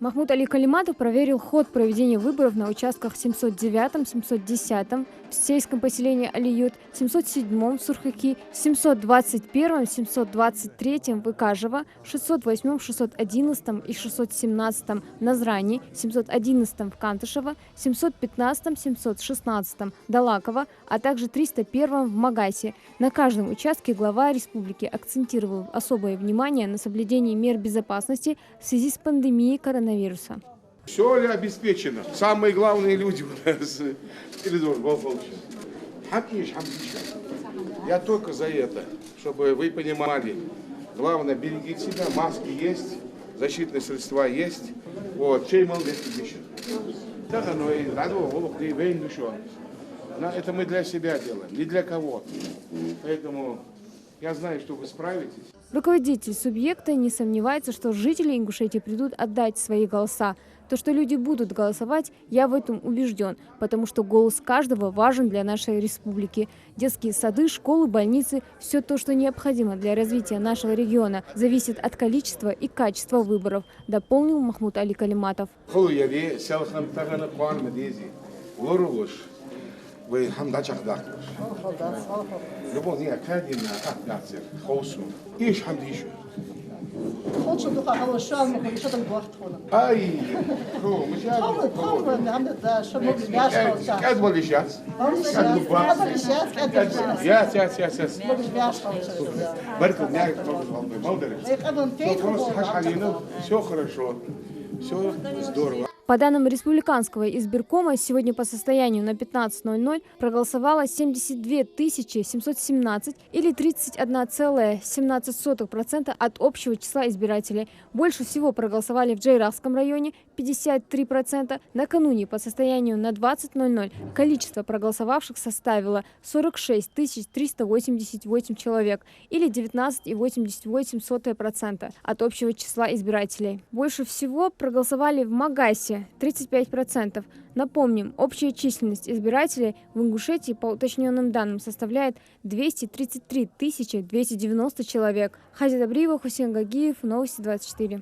Махмуд Али Калиматов проверил ход проведения выборов на участках 709, 710 в сельском поселении Алиют, 707 в Сурхаки, 721, 723 в Икажево, 608, 611 и 617 в Назрани, 711 в Кантышево, 715, 716 в Далаково, а также 301 в Магасе. На каждом участке глава республики акцентировал особое внимание на соблюдении мер безопасности в связи с пандемией коронавируса. Все ли обеспечено? Самые главные люди у нас. Я только за это, чтобы вы понимали. Главное, берегите себя, маски есть, защитные средства есть. Вот, это мы для себя делаем, не для кого. Поэтому я знаю, что вы справитесь. Руководитель субъекта не сомневается, что жители Ингушетии придут отдать свои голоса. То, что люди будут голосовать, я в этом убежден, потому что голос каждого важен для нашей республики. Детские сады, школы, больницы – все то, что необходимо для развития нашего региона, зависит от количества и качества выборов, дополнил Махмуд Али Калиматов. Все хорошо, все здорово. По данным Республиканского избиркома, сегодня по состоянию на 15:00 проголосовало 72 717 или 31,17% от общего числа избирателей. Больше всего проголосовали в Джейрахском районе – 53%. Накануне по состоянию на 20:00 количество проголосовавших составило 46 388 человек или 19,88% от общего числа избирателей. Больше всего проголосовали в Магасе – 35%. Напомним, общая численность избирателей в Ингушетии по уточненным данным составляет 233 290 человек. Хазид Абриева, Хусейн Гагиев, Новости 24.